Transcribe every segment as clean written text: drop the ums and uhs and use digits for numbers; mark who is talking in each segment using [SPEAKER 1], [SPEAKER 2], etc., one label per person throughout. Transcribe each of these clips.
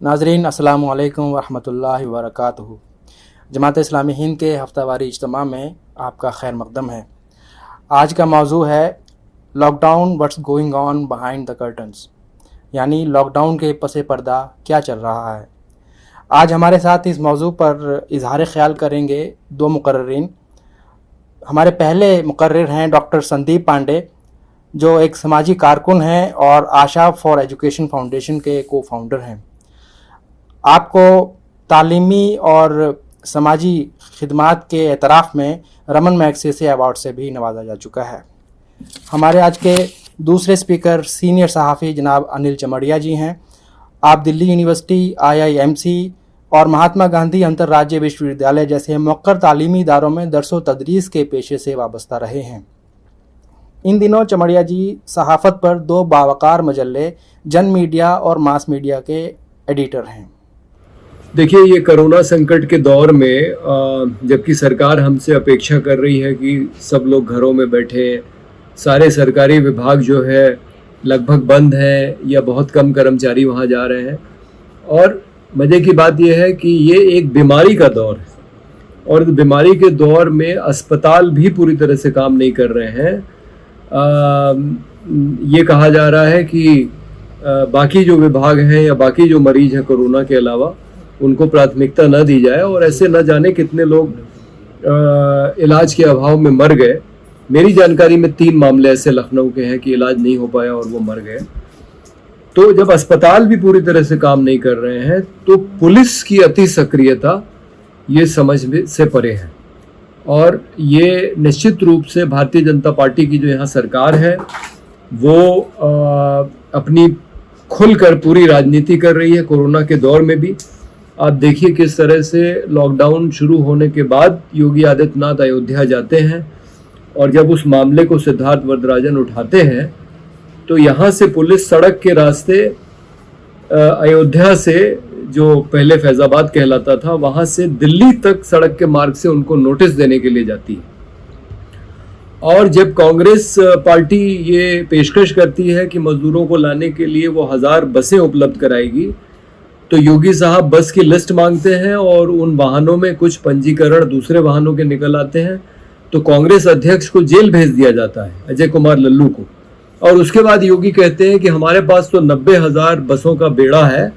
[SPEAKER 1] नाज़रीन अस्सलामु अलैकुम वरहमतुल्लाहि वबरकातुहू। जमात इस्लामी हिंद के हफ्तावारी इज्तिमा में आपका खैर मक़दम है। आज का मौजू है lockdown what's going on behind the curtains, यानी लॉकडाउन के पसे पर्दा क्या चल रहा है। आज हमारे साथ इस मौजू पर इजहार ख्याल करेंगे दो मुकर्रिरीन। हमारे पहले मुकर्रिर हैं डॉक्टर संदीप पांडे, जो एक समाजी कारकुन हैं और आशा फॉर एजुकेशन फाउंडेशन के को फाउंडर हैं। आपको तालीमी और समाजी खिदमात के एतराफ़ में रमन मैगसेसे अवार्ड से भी नवाजा जा चुका है। हमारे आज के दूसरे स्पीकर सीनियर सहाफ़ी जनाब अनिल चमड़िया जी हैं। आप दिल्ली यूनिवर्सिटी, IIMC और महात्मा गांधी अंतर्राज्यीय विश्वविद्यालय जैसे मुक़र्रर तालीमी इदारों में दरसो तदरीस के पेशे से वाबस्ता रहे हैं। इन दिनों चमड़िया जी सहाफ़त पर दो बावकार मजल्ले जन मीडिया और मास मीडिया के एडिटर हैं।
[SPEAKER 2] देखिए, ये कोरोना संकट के दौर में जबकि सरकार हमसे अपेक्षा कर रही है कि सब लोग घरों में बैठे, सारे सरकारी विभाग जो है लगभग बंद हैं या बहुत कम कर्मचारी वहाँ जा रहे हैं, और मज़े की बात यह है कि ये एक बीमारी का दौर है और इस बीमारी के दौर में अस्पताल भी पूरी तरह से काम नहीं कर रहे हैं। ये कहा जा रहा है कि बाकी जो विभाग हैं या बाकी जो मरीज हैं कोरोना के अलावा, उनको प्राथमिकता न दी जाए, और ऐसे न जाने कितने लोग इलाज के अभाव में मर गए। मेरी जानकारी में 3 मामले ऐसे लखनऊ के हैं कि इलाज नहीं हो पाया और वो मर गए। तो जब अस्पताल भी पूरी तरह से काम नहीं कर रहे हैं तो पुलिस की अति सक्रियता ये समझ से परे है, और ये निश्चित रूप से भारतीय जनता पार्टी की जो यहाँ सरकार है वो अपनी खुलकर पूरी राजनीति कर रही है कोरोना के दौर में भी। आप देखिए किस तरह से लॉकडाउन शुरू होने के बाद योगी आदित्यनाथ अयोध्या जाते हैं, और जब उस मामले को सिद्धार्थ वरदराजन उठाते हैं तो यहाँ से पुलिस सड़क के रास्ते अयोध्या से, जो पहले फैज़ाबाद कहलाता था, वहाँ से दिल्ली तक सड़क के मार्ग से उनको नोटिस देने के लिए जाती है। और जब कांग्रेस पार्टी ये पेशकश करती है कि मजदूरों को लाने के लिए वो 1000 बसें उपलब्ध कराएगी, तो योगी साहब बस की लिस्ट मांगते हैं और उन वाहनों में कुछ पंजीकरण दूसरे वाहनों के निकल आते हैं, तो कांग्रेस अध्यक्ष को जेल भेज दिया जाता है, अजय कुमार लल्लू को। और उसके बाद योगी कहते हैं कि हमारे पास तो 90,000 बसों का बेड़ा है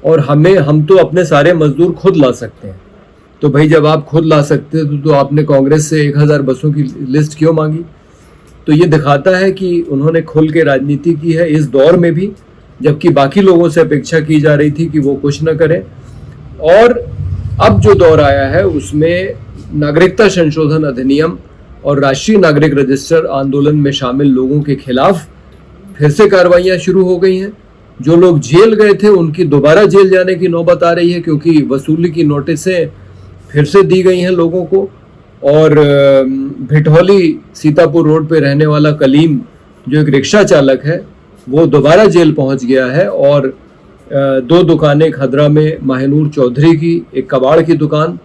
[SPEAKER 2] और हम तो अपने सारे मजदूर खुद ला सकते हैं। तो भाई, जब आप खुद ला सकते हैं तो आपने कांग्रेस से 1000 बसों की लिस्ट क्यों मांगी? तो ये दिखाता है कि उन्होंने खुल के राजनीति की है इस दौर में भी, जबकि बाकी लोगों से अपेक्षा की जा रही थी कि वो कुछ न करें। और अब जो दौर आया है उसमें नागरिकता संशोधन अधिनियम और राष्ट्रीय नागरिक रजिस्टर आंदोलन में शामिल लोगों के खिलाफ फिर से कार्रवाइयाँ शुरू हो गई हैं। जो लोग जेल गए थे उनकी दोबारा जेल जाने की नौबत आ रही है, क्योंकि वसूली की नोटिसें फिर से दी गई हैं लोगों को। और भिटौली सीतापुर रोड पे रहने वाला कलीम, जो एक रिक्शा चालक है, वो दोबारा जेल पहुंच गया है। और 2 दुकानें खदरा में माहनूर चौधरी की, एक कबाड़ की दुकान,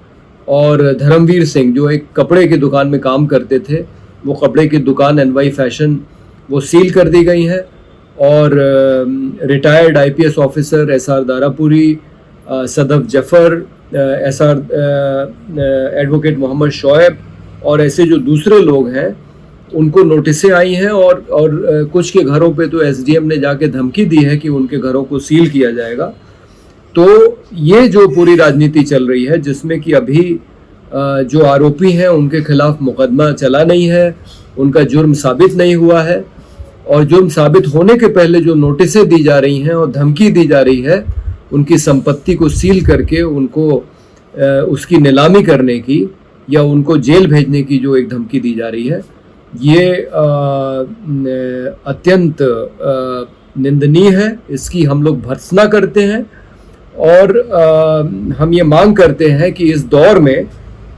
[SPEAKER 2] और धर्मवीर सिंह जो एक कपड़े की दुकान में काम करते थे, वो कपड़े की दुकान NY फैशन, वो सील कर दी गई है। और retired IPS officer SR Darapuri, Sadaf Zafar, SR advocate Mohammad Shoaib और ऐसे जो दूसरे लोग हैं उनको नोटिसें आई हैं, और कुछ के घरों पे तो SDM ने जाके धमकी दी है कि उनके घरों को सील किया जाएगा। तो ये जो पूरी राजनीति चल रही है, जिसमें कि अभी जो आरोपी हैं उनके खिलाफ मुकदमा चला नहीं है, उनका जुर्म साबित नहीं हुआ है, और जुर्म साबित होने के पहले जो नोटिसें दी जा रही हैं और धमकी दी जा रही है, उनकी संपत्ति को सील करके उनको उसकी नीलामी करने की या उनको जेल भेजने की जो एक धमकी दी जा रही है, ये अत्यंत निंदनीय है। इसकी हम लोग भर्त्सना करते हैं, और हम ये मांग करते हैं कि इस दौर में,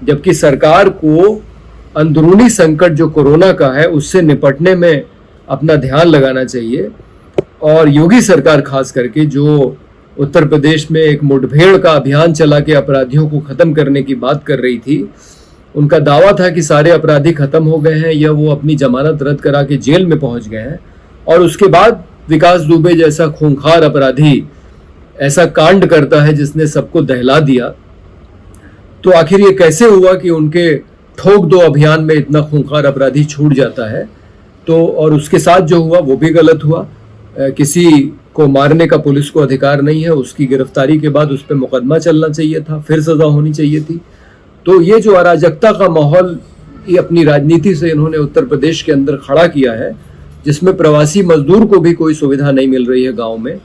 [SPEAKER 2] जबकि सरकार को अंदरूनी संकट जो कोरोना का है उससे निपटने में अपना ध्यान लगाना चाहिए, और योगी सरकार खास करके जो उत्तर प्रदेश में एक मुठभेड़ का अभियान चला के अपराधियों को ख़त्म करने की बात कर रही थी, उनका दावा था कि सारे अपराधी ख़त्म हो गए हैं या वो अपनी जमानत रद्द करा के जेल में पहुंच गए हैं, और उसके बाद विकास दुबे जैसा खूंखार अपराधी ऐसा कांड करता है जिसने सबको दहला दिया, तो आखिर ये कैसे हुआ कि उनके ठोक दो अभियान में इतना खूंखार अपराधी छूट जाता है। तो और उसके साथ जो हुआ वो भी गलत हुआ। किसी को मारने का पुलिस को अधिकार नहीं है, उसकी गिरफ्तारी के बाद उस पर मुकदमा चलना चाहिए था, फिर सजा होनी चाहिए थी। तो ये जो अराजकता का माहौल ये अपनी राजनीति से इन्होंने उत्तर प्रदेश के अंदर खड़ा किया है, जिसमें प्रवासी मजदूर को भी कोई सुविधा नहीं मिल रही है गांव में।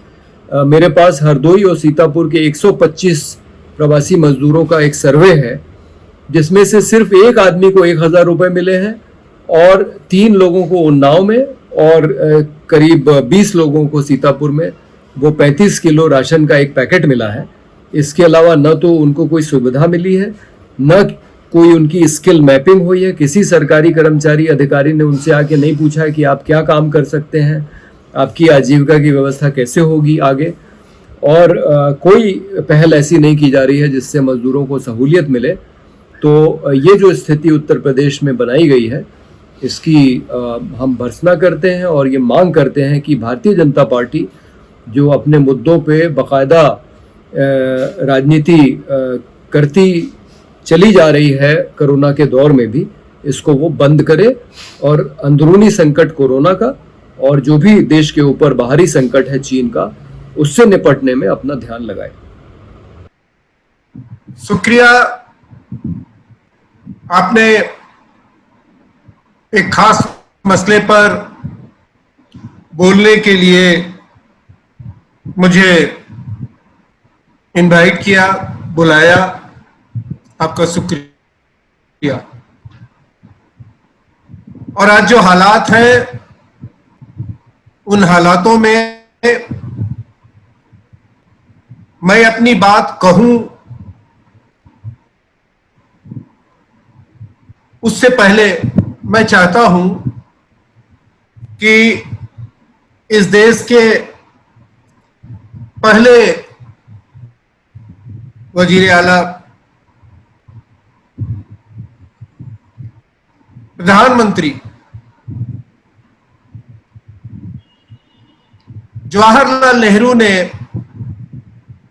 [SPEAKER 2] मेरे पास हरदोई और सीतापुर के 125 प्रवासी मजदूरों का एक सर्वे है, जिसमें से सिर्फ एक आदमी को 1000 रुपये मिले हैं और 3 लोगों को उन्नाव में और करीब 20 लोगों को सीतापुर में वो 35 किलो राशन का एक पैकेट मिला है। इसके अलावा न तो उनको कोई सुविधा मिली है, न कोई उनकी स्किल मैपिंग हुई है। किसी सरकारी कर्मचारी अधिकारी ने उनसे आके नहीं पूछा है कि आप क्या काम कर सकते हैं, आपकी आजीविका की व्यवस्था कैसे होगी आगे। और कोई पहल ऐसी नहीं की जा रही है जिससे मजदूरों को सहूलियत मिले। तो ये जो स्थिति उत्तर प्रदेश में बनाई गई है, इसकी हम भर्त्सना करते हैं और ये मांग करते हैं कि भारतीय जनता पार्टी जो अपने मुद्दों पे बाकायदा राजनीति करती चली जा रही है कोरोना के दौर में भी, इसको वो बंद करे और अंदरूनी संकट कोरोना का और जो भी देश के ऊपर बाहरी संकट है चीन का, उससे निपटने में अपना ध्यान लगाए।
[SPEAKER 3] शुक्रिया। आपने एक खास मसले पर बोलने के लिए मुझे इनवाइट किया, बुलाया, आपका शुक्रिया। और आज जो हालात हैं, उन हालातों में मैं अपनी बात कहूं उससे पहले मैं चाहता हूं कि इस देश के पहले वजीर आला प्रधानमंत्री जवाहरलाल नेहरू ने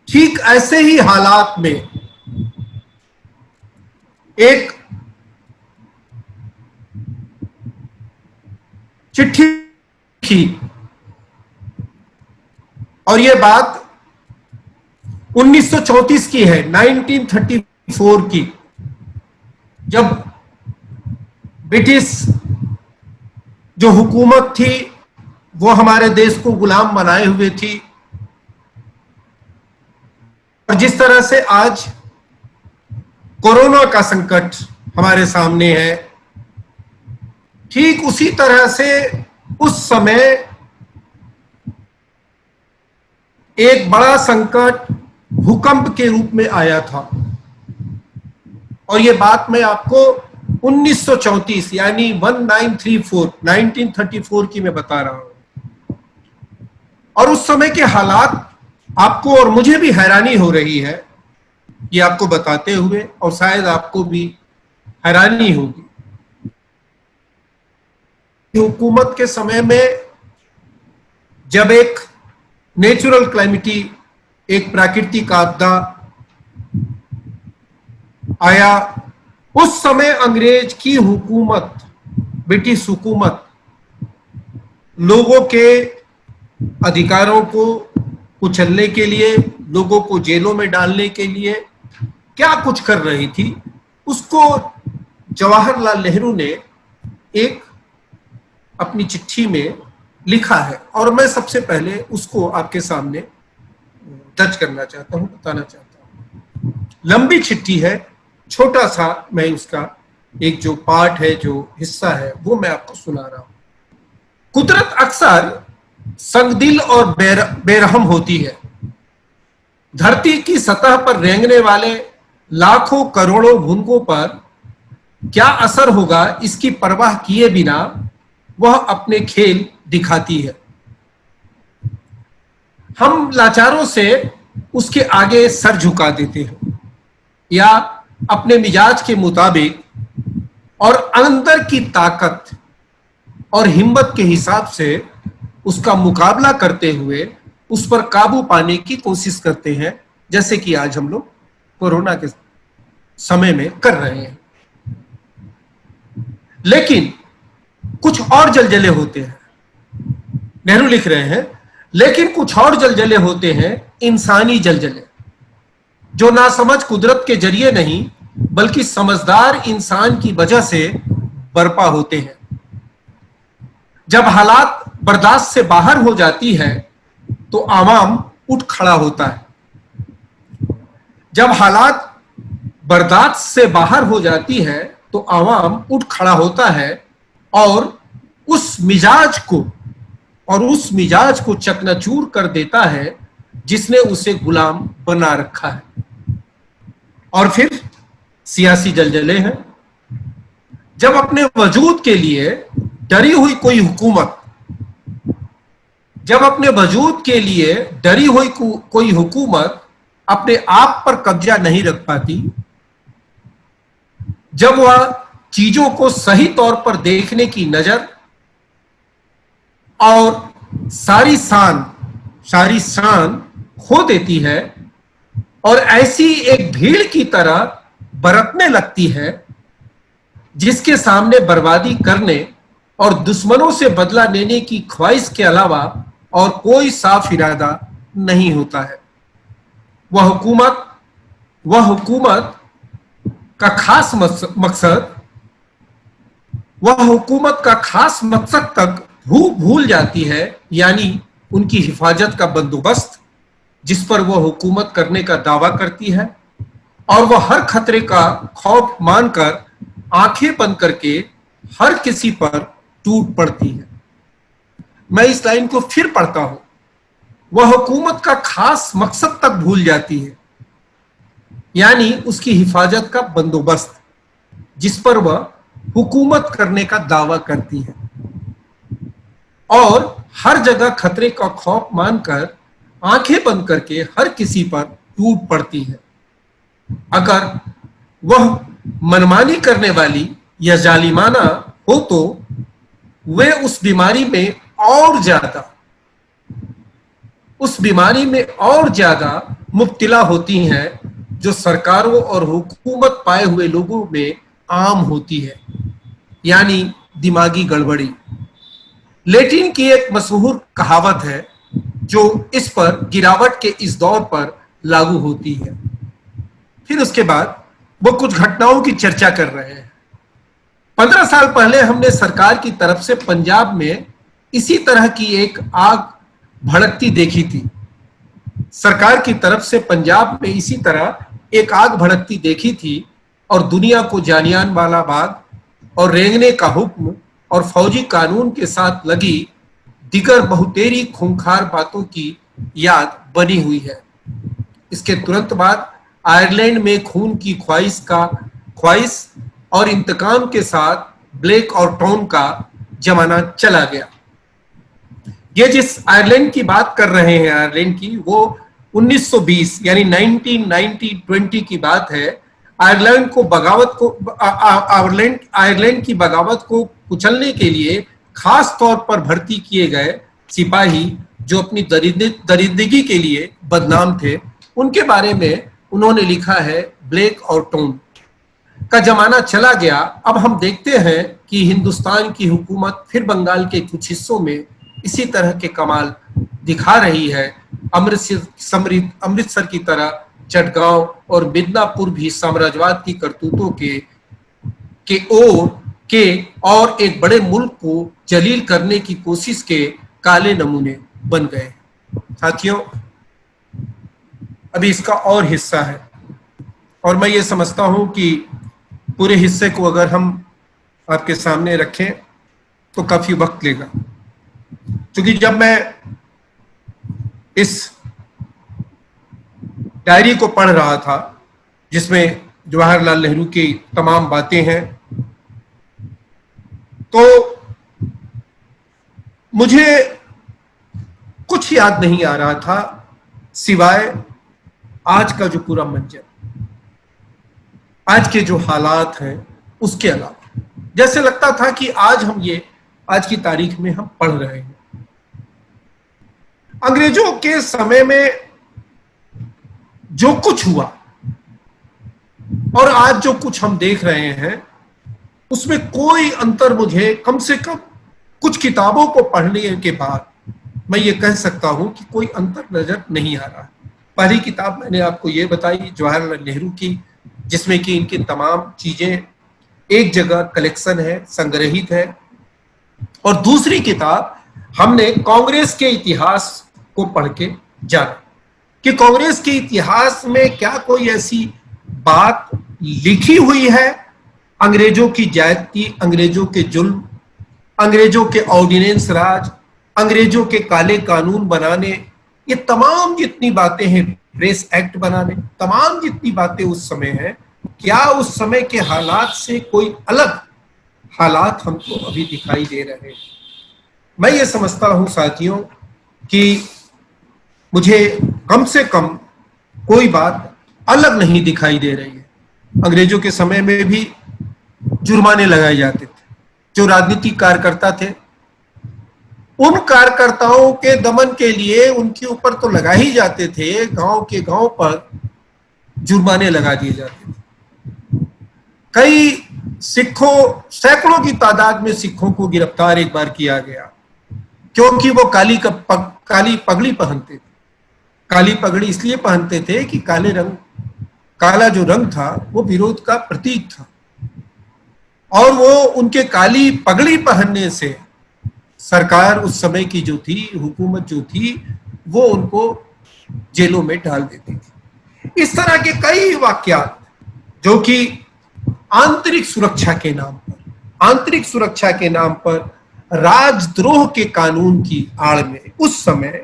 [SPEAKER 3] ठीक ऐसे ही हालात में एक चिट्ठी लिखी और यह बात 1934 की है, 1934 की, जब ब्रिटिश जो हुकूमत थी वो हमारे देश को गुलाम बनाए हुए थी। और जिस तरह से आज कोरोना का संकट हमारे सामने है, ठीक उसी तरह से उस समय एक बड़ा संकट भूकंप के रूप में आया था। और ये बात मैं आपको 1934 यानी 1934 की मैं बता रहा हूं। और उस समय के हालात आपको और मुझे भी हैरानी हो रही है ये आपको बताते हुए, और शायद आपको भी हैरानी होगी। हुकूमत के समय में जब एक नेचुरल क्लैमिटी, एक प्राकृतिक आपदा आया, उस समय अंग्रेज की हुकूमत, ब्रिटिश हुकूमत लोगों के अधिकारों को कुचलने के लिए, लोगों को जेलों में डालने के लिए क्या कुछ कर रही थी, उसको जवाहरलाल नेहरू ने एक अपनी चिट्ठी में लिखा है। और मैं सबसे पहले उसको आपके सामने दर्ज करना चाहता हूं, बताना चाहता हूं। लंबी चिट्ठी है, छोटा सा मैं उसका एक जो पार्ट है, जो हिस्सा है, वो मैं आपको सुना रहा हूं। कुदरत अक्सर संगदिल और बेरहम होती है। धरती की सतह पर रेंगने वाले लाखों करोड़ों भूनकों पर क्या असर होगा, इसकी परवाह किए बिना वह अपने खेल दिखाती है। हम लाचारों से उसके आगे सर झुका देते हैं या अपने मिजाज के मुताबिक और अंदर की ताकत और हिम्मत के हिसाब से उसका मुकाबला करते हुए उस पर काबू पाने की कोशिश करते हैं, जैसे कि आज हम लोग कोरोना के समय में कर रहे हैं। लेकिन कुछ और जलजले होते हैं, नेहरू लिख रहे हैं, लेकिन कुछ और जलजले होते हैं, इंसानी जलजले, जो नासमझ कुदरत के जरिए नहीं बल्कि समझदार इंसान की वजह से बर्पा होते हैं। जब हालात बर्दाश्त से बाहर हो जाती है तो आवाम उठ खड़ा होता है। जब हालात बर्दाश्त से बाहर हो जाती है तो आवाम उठ खड़ा होता है और उस मिजाज को चकनाचूर कर देता है जिसने उसे गुलाम बना रखा है। और फिर सियासी जलजले हैं। जब अपने वजूद के लिए डरी हुई कोई हुकूमत अपने आप पर कब्जा नहीं रख पाती, जब वह चीजों को सही तौर पर देखने की नजर और सारी शान खो देती है और ऐसी एक भीड़ की तरह बरतने लगती है जिसके सामने बर्बादी करने और दुश्मनों से बदला लेने की ख्वाहिश के अलावा और कोई साफ इरादा नहीं होता है, वह हुकूमत का खास मकसद तक भूल जाती है, यानी उनकी हिफाजत का बंदोबस्त जिस पर वह हुकूमत करने का दावा करती है, और वह हर खतरे का खौफ मानकर आंखें बंद करके हर किसी पर टूट पड़ती है। मैं इस लाइन को फिर पढ़ता हूं, वह हुकूमत का खास मकसद तक भूल जाती है, यानी उसकी हिफाजत का बंदोबस्त जिस पर वह हुकूमत करने का दावा करती है, और हर जगह खतरे का खौफ मानकर आंखें बंद करके हर किसी पर टूट पड़ती है। अगर वह मनमानी करने वाली या जालिमाना हो तो वे उस बीमारी में और ज्यादा मुब्तला होती हैं जो सरकारों और हुकूमत पाए हुए लोगों में आम होती है, यानी दिमागी गड़बड़ी। लैटिन की एक मशहूर कहावत है जो इस पर गिरावट के इस दौर पर लागू होती है। फिर उसके बाद वो कुछ घटनाओं की चर्चा कर रहे हैं। 15 साल पहले हमने सरकार की तरफ से पंजाब में इसी तरह की एक आग भड़कती देखी थी। सरकार की तरफ से पंजाब में इसी तरह एक आग भड़कती देखी थी और दुनिया को जानियान वाला बाग और रेंगने का हुक्म और फौजी कानून के साथ लगी दिगर बहुतेरी खूंखार बातों की याद बनी हुई है। इसके तुरंत बाद आयरलैंड में खून की ख्वाहिश और इंतकाम के साथ ब्लैक और टॉन का जमाना चला गया। ये जिस आयरलैंड की बात कर रहे हैं, आयरलैंड की, वो 1920 यानी 1920 की बात है। आयरलैंड की बगावत को कुचलने के लिए खास तौर पर भर्ती किए गए सिपाही जो अपनी दरिंदगी के लिए बदनाम थे, उनके बारे में उन्होंने लिखा है, ब्लैक और टॉन का जमाना चला गया। अब हम देखते हैं कि हिंदुस्तान की हुकूमत फिर बंगाल के कुछ हिस्सों में इसी तरह के कमाल दिखा रही है। अमृतसर की तरह चटगांव और मिदनापुर भी साम्राज्यवाद की करतूतों और एक बड़े मुल्क को जलील करने की कोशिश के काले नमूने बन गए। साथियों, अभी इसका और हिस्सा है और मैं ये समझता हूं कि पूरे हिस्से को अगर हम आपके सामने रखें तो काफी वक्त लेगा, क्योंकि जब मैं इस डायरी को पढ़ रहा था जिसमें जवाहरलाल नेहरू की तमाम बातें हैं, तो मुझे कुछ याद नहीं आ रहा था सिवाय आज का जो पूरा मंजर, आज के जो हालात हैं उसके अलावा। जैसे लगता था कि आज की तारीख में हम पढ़ रहे हैं। अंग्रेजों के समय में जो कुछ हुआ और आज जो कुछ हम देख रहे हैं, उसमें कोई अंतर मुझे कम से कम कुछ किताबों को पढ़ने के बाद मैं ये कह सकता हूं कि कोई अंतर नजर नहीं आ रहा। पहली किताब मैंने आपको ये बताई जवाहरलाल नेहरू की, जिसमें कि इनकी तमाम चीजें एक जगह कलेक्शन है, संग्रहित है। और दूसरी किताब हमने कांग्रेस के इतिहास को पढ़ के जाना कि कांग्रेस के इतिहास में क्या कोई ऐसी बात लिखी हुई है, अंग्रेजों की ज्यादती, अंग्रेजों के जुल्म, अंग्रेजों के ऑर्डिनेंस राज, अंग्रेजों के काले कानून बनाने, ये तमाम जितनी बातें हैं, प्रेस एक्ट बनाने, तमाम जितनी बातें उस समय हैं, क्या उस समय के हालात से कोई अलग हालात हमको अभी दिखाई दे रहे हैं। मैं ये समझता हूं साथियों कि मुझे कम से कम कोई बात अलग नहीं दिखाई दे रही है। अंग्रेजों के समय में भी जुर्माने लगाए जाते थे। जो राजनीतिक कार्यकर्ता थे, उन कार्यकर्ताओं के दमन के लिए उनके ऊपर तो लगा ही जाते थे, गांव के गांव पर जुर्माने लगा दिए जाते थे। कई सिखों, सैकड़ों की तादाद में सिखों को गिरफ्तार एक बार किया गया, क्योंकि वो काली पगड़ी पहनते थे। काली पगड़ी इसलिए पहनते थे कि काला जो रंग था वो विरोध का प्रतीक था, और वो उनके काली पगड़ी पहनने से सरकार उस समय की जो थी, हुकूमत जो थी, वो उनको जेलों में डाल देती थी। इस तरह के कई वाकयात जो कि आंतरिक सुरक्षा के नाम पर राजद्रोह के कानून की आड़ में उस समय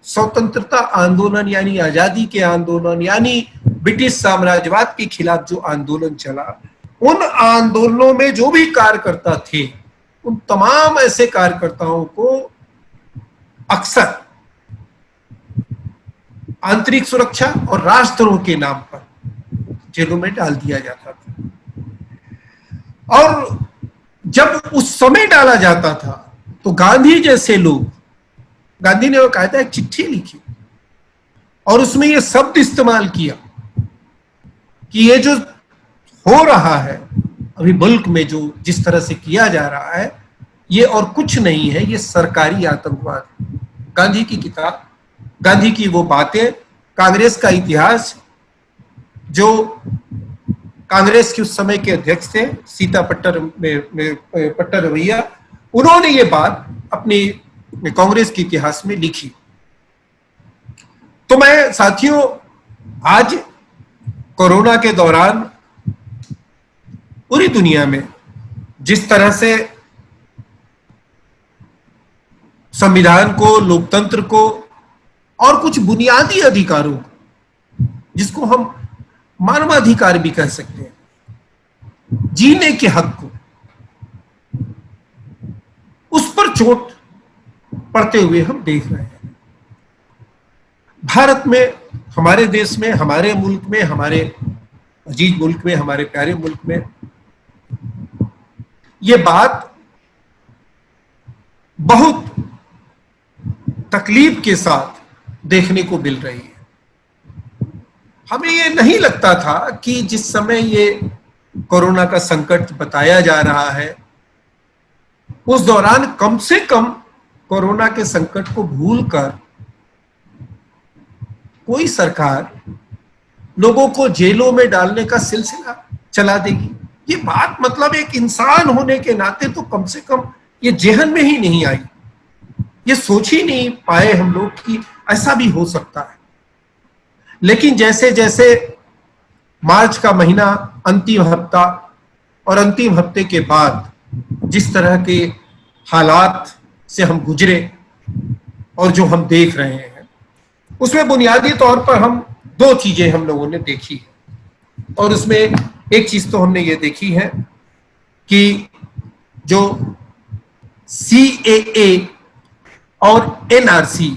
[SPEAKER 3] स्वतंत्रता आंदोलन यानी आजादी के आंदोलन यानी ब्रिटिश साम्राज्यवाद के खिलाफ जो आंदोलन चला, उन आंदोलनों में जो भी कार्यकर्ता थे, उन तमाम ऐसे कार्यकर्ताओं को अक्सर आंतरिक सुरक्षा और राष्ट्रद्रोह के नाम पर जेलों में डाल दिया जाता था। और जब उस समय डाला जाता था तो गांधी जैसे लोग, गांधी ने बाकायदा एक चिट्ठी लिखी और उसमें यह शब्द इस्तेमाल किया कि ये जो हो रहा है अभी मुल्क में, जो जिस तरह से किया जा रहा है, ये और कुछ नहीं है, ये सरकारी आतंकवाद है। गांधी की किताब, गांधी की वो बातें, कांग्रेस का इतिहास, जो कांग्रेस के उस समय के अध्यक्ष थे सीता पट्टारवैया, उन्होंने ये बात अपनी कांग्रेस के इतिहास में लिखी। तो मैं साथियों, आज कोरोना के दौरान पूरी दुनिया में जिस तरह से संविधान को, लोकतंत्र को और कुछ बुनियादी अधिकारों को, जिसको हम मानवाधिकार भी कह सकते हैं, जीने के हक को, उस पर चोट पड़ते हुए हम देख रहे हैं। भारत में, हमारे देश में, हमारे मुल्क में, हमारे अजीज मुल्क में, हमारे प्यारे मुल्क में ये बात बहुत तकलीफ के साथ देखने को मिल रही है। हमें ये नहीं लगता था कि जिस समय ये कोरोना का संकट बताया जा रहा है, उस दौरान कम से कम कोरोना के संकट को भूलकर कोई सरकार लोगों को जेलों में डालने का सिलसिला चला देगी। ये बात मतलब एक इंसान होने के नाते तो कम से कम ये जेहन में ही नहीं आई, ये सोच ही नहीं पाए हम लोग कि ऐसा भी हो सकता है। लेकिन जैसे जैसे मार्च का महीना, अंतिम हफ्ता और अंतिम हफ्ते के बाद जिस तरह के हालात से हम गुजरे और जो हम देख रहे हैं, उसमें बुनियादी तौर पर हम दो चीजें हम लोगों ने देखी है। और उसमें एक चीज तो हमने ये देखी है कि जो CAA और NRC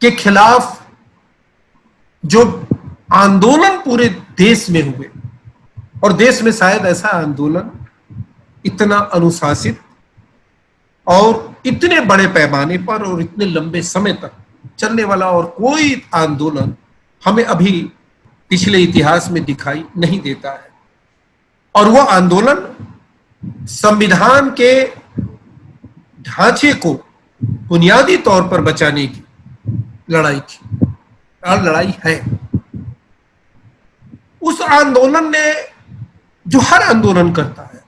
[SPEAKER 3] के खिलाफ जो आंदोलन पूरे देश में हुए, और देश में शायद ऐसा आंदोलन इतना अनुशासित और इतने बड़े पैमाने पर और इतने लंबे समय तक चलने वाला और कोई आंदोलन हमें अभी पिछले इतिहास में दिखाई नहीं देता है। और वो आंदोलन संविधान के ढांचे को बुनियादी तौर पर बचाने की लड़ाई थी और लड़ाई है। उस आंदोलन ने, जो हर आंदोलन करता है,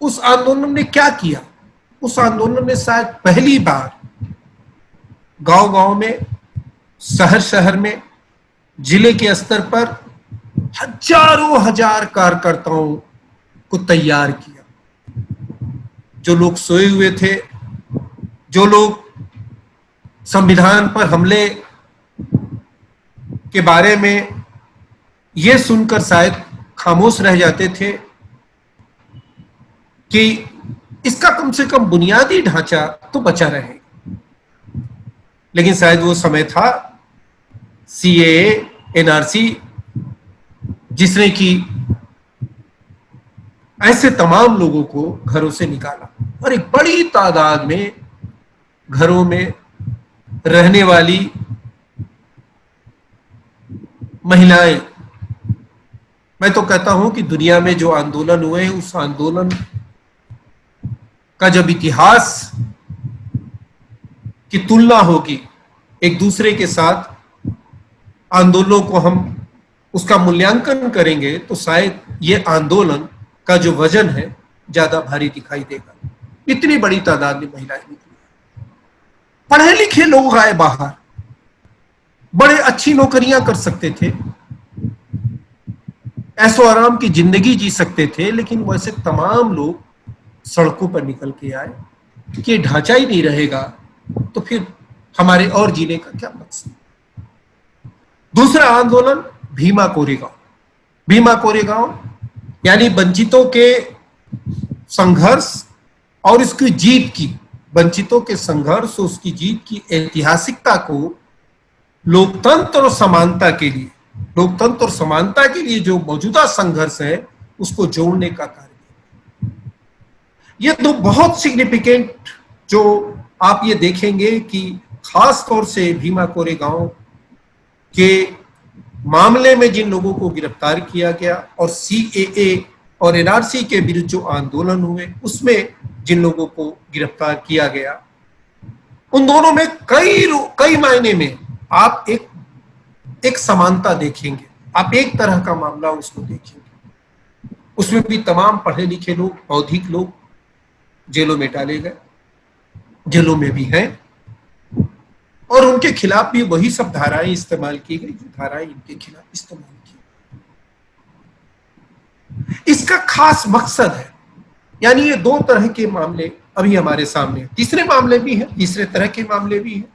[SPEAKER 3] उस आंदोलन ने क्या किया? उस आंदोलन ने शायद पहली बार गांव-गांव में, शहर-शहर में, जिले के स्तर पर हजारों हजार कार्यकर्ताओं को तैयार किया। जो लोग सोए हुए थे, जो लोग संविधान पर हमले के बारे में ये सुनकर शायद खामोश रह जाते थे कि इसका कम से कम बुनियादी ढांचा तो बचा रहे, लेकिन शायद वो समय था सीएए, एनआरसी, जिसने कि ऐसे तमाम लोगों को घरों से निकाला और एक बड़ी तादाद में घरों में रहने वाली महिलाएं, मैं तो कहता हूं कि दुनिया में जो आंदोलन हुए हैं, उस आंदोलन का जब इतिहास की तुलना होगी एक दूसरे के साथ, आंदोलनों को हम उसका मूल्यांकन करेंगे, तो शायद ये आंदोलन का जो वजन है ज्यादा भारी दिखाई देगा। इतनी बड़ी तादाद में महिलाएं निकली, पढ़े लिखे लोग आए बाहर, बड़े अच्छी नौकरियां कर सकते थे, ऐसो आराम की जिंदगी जी सकते थे, लेकिन वैसे तमाम लोग सड़कों पर निकल के आए कि ये ढांचा ही नहीं रहेगा तो फिर हमारे और जीने का क्या मकसद। दूसरा आंदोलन भीमा कोरेगांव। भीमा कोरेगांव यानी वंचितों के संघर्ष और इसकी जीत की, वंचितों के संघर्ष और उसकी जीत की ऐतिहासिकता को लोकतंत्र और समानता के लिए, लोकतंत्र और समानता के लिए जो मौजूदा संघर्ष है उसको जोड़ने का कार्य। ये दो बहुत सिग्निफिकेंट, जो आप ये देखेंगे कि खास तौर से भीमा कोरेगांव के मामले में जिन लोगों को गिरफ्तार किया गया और सीएए और एनआरसी के विरुद्ध जो आंदोलन हुए उसमें जिन लोगों को गिरफ्तार किया गया, उन दोनों में कई मायने में आप एक समानता देखेंगे, आप एक तरह का मामला उसको देखेंगे। उसमें भी तमाम पढ़े लिखे लोग, बौद्धिक लोग जेलों में डाले गए, जेलों में भी हैं, और उनके खिलाफ भी वही सब धाराएं इस्तेमाल की गई जो धाराएं इनके खिलाफ इस्तेमाल की। इसका खास मकसद है, यानी ये दो तरह के मामले अभी हमारे सामने हैं। तीसरे मामले भी हैं, तीसरे तरह के मामले भी हैं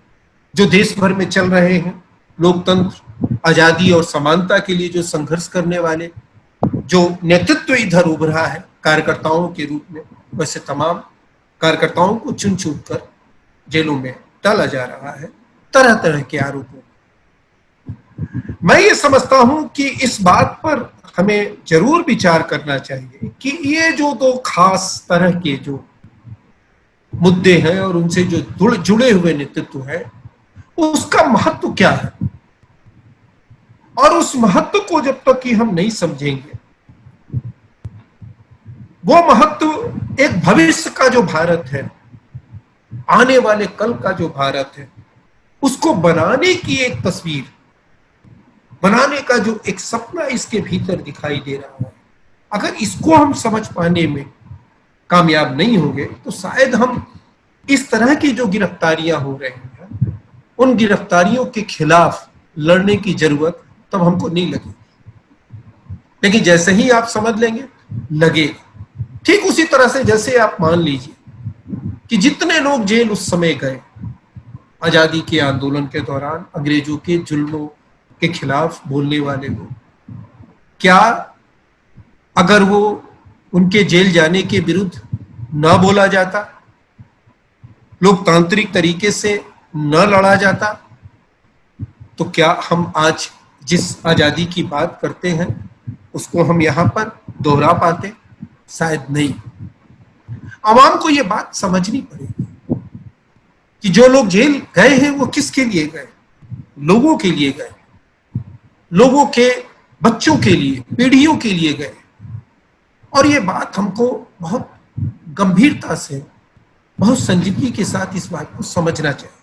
[SPEAKER 3] जो देश भर में चल रहे हैं। लोकतंत्र, आजादी और समानता के लिए जो संघर्ष करने वाले जो नेतृत्व इधर उभरा है कार्यकर्ताओं के रूप में, वैसे तमाम कार्यकर्ताओं को चुन चुन कर जेलों में डाला जा रहा है तरह तरह के आरोपों। मैं ये समझता हूं कि इस बात पर हमें जरूर विचार करना चाहिए कि ये जो दो खास तरह के जो मुद्दे हैं और उनसे जो जुड़े हुए नेतृत्व है, उसका महत्व क्या है, और उस महत्व को जब तक कि हम नहीं समझेंगे, वो महत्व एक भविष्य का जो भारत है, आने वाले कल का जो भारत है, उसको बनाने की एक तस्वीर, बनाने का जो एक सपना इसके भीतर दिखाई दे रहा है, अगर इसको हम समझ पाने में कामयाब नहीं होंगे तो शायद हम इस तरह की जो गिरफ्तारियां हो रही हैं, उन गिरफ्तारियों के खिलाफ लड़ने की जरूरत तब हमको नहीं लगेगी। लेकिन जैसे ही आप समझ लेंगे, लगेगा। ठीक उसी तरह से जैसे आप मान लीजिए कि जितने लोग जेल उस समय गए आजादी के आंदोलन के दौरान, अंग्रेजों के जुल्मों के खिलाफ बोलने वाले लोग, क्या अगर वो उनके जेल जाने के विरुद्ध न बोला जाता, लोकतांत्रिक तरीके से न लड़ा जाता, तो क्या हम आज जिस आजादी की बात करते हैं उसको हम यहां पर दोहरा पाते? शायद नहीं। आवाम को यह बात समझनी पड़ेगी कि जो लोग जेल गए हैं वो किसके लिए गए? लोगों के लिए गए, लोगों के बच्चों के लिए, पीढ़ियों के लिए गए। और ये बात हमको बहुत गंभीरता से, बहुत संजीदगी के साथ इस बात को समझना चाहिए।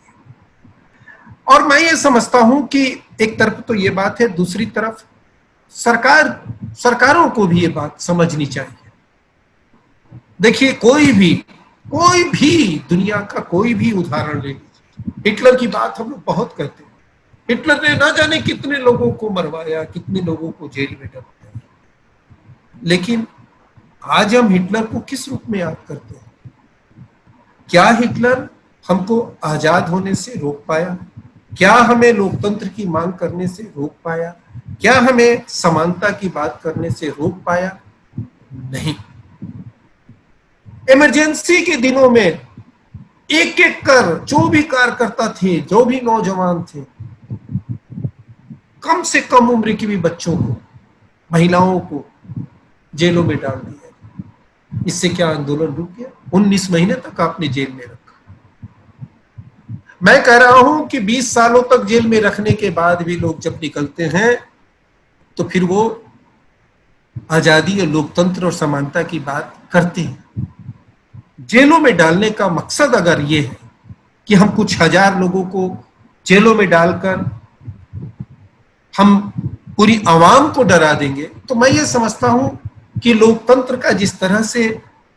[SPEAKER 3] और मैं ये समझता हूं कि एक तरफ तो ये बात है, दूसरी तरफ सरकारों को भी ये बात समझनी चाहिए। देखिए, कोई भी दुनिया का कोई भी उदाहरण ले लीजिए। हिटलर की बात हम लोग बहुत करते हैं। हिटलर ने ना जाने कितने लोगों को मरवाया, कितने लोगों को जेल में डाला, लेकिन आज हम हिटलर को किस रूप में याद करते हैं? क्या हिटलर हमको आजाद होने से रोक पाया? क्या हमें लोकतंत्र की मांग करने से रोक पाया? क्या हमें समानता की बात करने से रोक पाया? नहीं। इमरजेंसी के दिनों में एक एक कर जो भी कार्यकर्ता थे, जो भी नौजवान थे, कम से कम उम्र के भी बच्चों को, महिलाओं को जेलों में डाल दिया। इससे क्या आंदोलन रुक गया? 19 महीने तक आपने जेल में रखा। मैं कह रहा हूं कि 20 सालों तक जेल में रखने के बाद भी लोग जब निकलते हैं तो फिर वो आजादी और लोकतंत्र और समानता की बात करते हैं। जेलों में डालने का मकसद अगर ये है कि हम कुछ हजार लोगों को जेलों में डालकर हम पूरी आवाम को डरा देंगे, तो मैं ये समझता हूं कि लोकतंत्र का जिस तरह से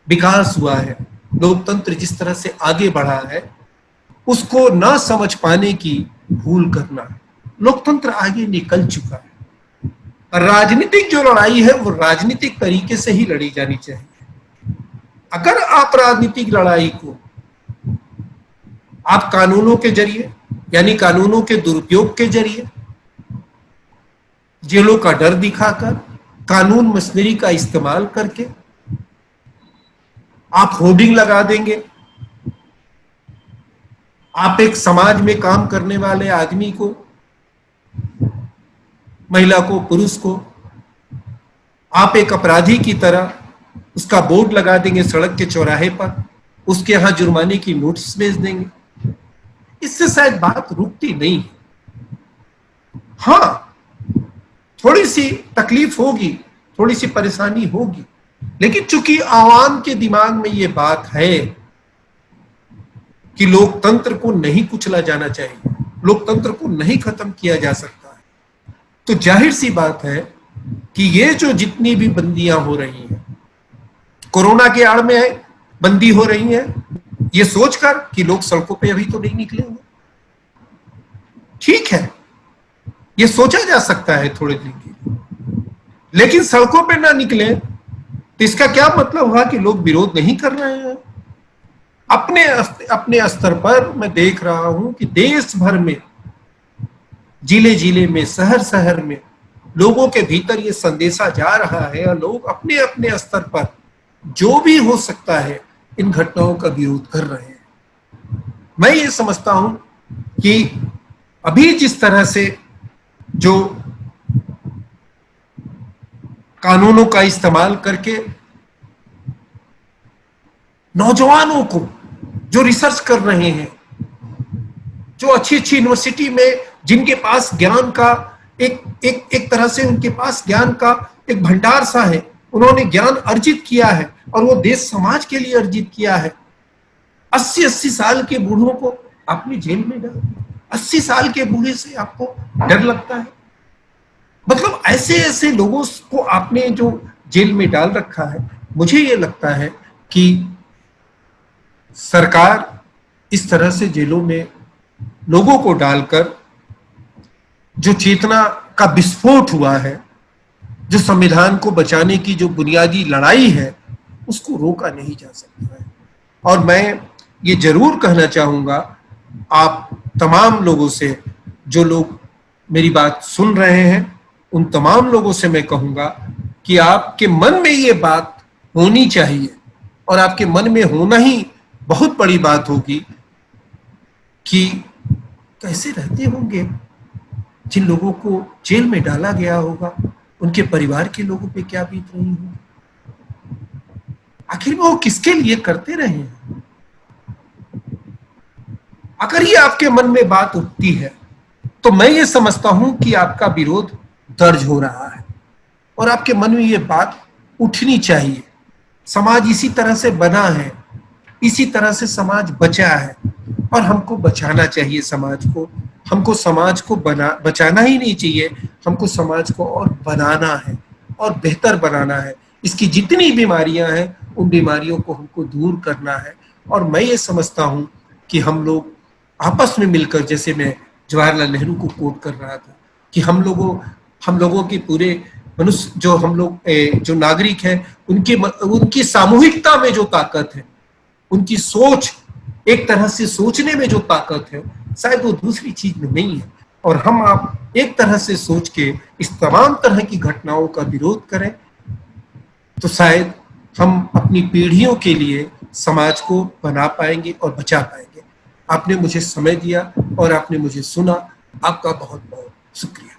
[SPEAKER 3] विकास हुआ है, लोकतंत्र जिस तरह से आगे बढ़ा है, उसको ना समझ पाने की भूल करना है। लोकतंत्र आगे निकल चुका है। राजनीतिक जो लड़ाई है वो राजनीतिक तरीके से ही लड़ी जानी चाहिए। अगर आप राजनीतिक लड़ाई को आप कानूनों के जरिए, यानी कानूनों के दुरुपयोग के जरिए, जेलों का डर दिखाकर, कानून मशीनरी का इस्तेमाल करके आप होर्डिंग लगा देंगे, आप एक समाज में काम करने वाले आदमी को, महिला को, पुरुष को, आप एक अपराधी की तरह उसका बोर्ड लगा देंगे सड़क के चौराहे पर, उसके यहां जुर्माने की नोटिस भेज देंगे। इससे शायद बात रुकती नहीं। हाँ, थोड़ी सी तकलीफ होगी, थोड़ी सी परेशानी होगी, लेकिन चूंकि आवाम के दिमाग में ये बात है कि लोकतंत्र को नहीं कुचला जाना चाहिए, लोकतंत्र को नहीं खत्म किया जा सकता है, तो जाहिर सी बात है कि ये जो जितनी भी बंदियां हो रही हैं, कोरोना के आड़ में बंदी हो रही हैं, ये सोचकर कि लोग सड़कों पे अभी तो नहीं निकलेंगे। ठीक है, ये सोचा जा सकता है थोड़े दिन के लिए, लेकिन सड़कों पे ना निकले तो इसका क्या मतलब हुआ कि लोग विरोध नहीं कर रहे हैं? अपने स्तर पर मैं देख रहा हूं कि देश भर में, जिले जिले में, शहर शहर में लोगों के भीतर ये संदेशा जा रहा है और लोग अपने अपने स्तर पर जो भी हो सकता है इन घटनाओं का विरोध कर रहे हैं। मैं ये समझता हूं कि अभी जिस तरह से जो कानूनों का इस्तेमाल करके नौजवानों को जो रिसर्च कर रहे हैं, जो अच्छी अच्छी यूनिवर्सिटी में जिनके पास ज्ञान का एक तरह से उनके पास ज्ञान का एक भंडार सा है, उन्होंने ज्ञान अर्जित किया है और वो देश समाज के लिए अर्जित किया है। 80-80 साल के बूढ़ों को आपने जेल में डाल दिया। 80 साल के बूढ़े से आपको डर लगता है? मतलब ऐसे ऐसे लोगों को आपने जो जेल में डाल रखा है। मुझे ये लगता है कि सरकार इस तरह से जेलों में लोगों को डालकर जो चेतना का विस्फोट हुआ है, जो संविधान को बचाने की जो बुनियादी लड़ाई है, उसको रोका नहीं जा सकता है। और मैं ये जरूर कहना चाहूंगा आप तमाम लोगों से, जो लोग मेरी बात सुन रहे हैं, उन तमाम लोगों से मैं कहूंगा कि आपके मन में ये बात होनी चाहिए और आपके मन में होना ही बहुत बड़ी बात होगी कि कैसे रहते होंगे जिन लोगों को जेल में डाला गया होगा, उनके परिवार के लोगों पे क्या बीत रही होगी, आखिर वो किसके लिए करते रहे हैं। अगर ये आपके मन में बात उठती है तो मैं ये समझता हूं कि आपका विरोध दर्ज हो रहा है और आपके मन में ये बात उठनी चाहिए। समाज इसी तरह से बना है, इसी तरह से समाज बचा है और हमको बचाना चाहिए समाज को। हमको समाज को बचाना ही नहीं चाहिए, हमको समाज को और बनाना है और बेहतर बनाना है। इसकी जितनी बीमारियां हैं उन बीमारियों को हमको दूर करना है। और मैं ये समझता हूं कि हम लोग आपस में मिलकर, जैसे मैं जवाहरलाल नेहरू को कोट कर रहा था कि हम लोगों की पूरे मनुष्य जो हम लोग जो नागरिक हैं उनकी सामूहिकता में जो ताकत है, उनकी सोच, एक तरह से सोचने में जो ताकत है, शायद वो दूसरी चीज में नहीं है। और हम आप एक तरह से सोच के इस तमाम तरह की घटनाओं का विरोध करें तो शायद हम अपनी पीढ़ियों के लिए समाज को बना पाएंगे और बचा पाएंगे। आपने मुझे समय दिया और आपने मुझे सुना, आपका बहुत बहुत शुक्रिया।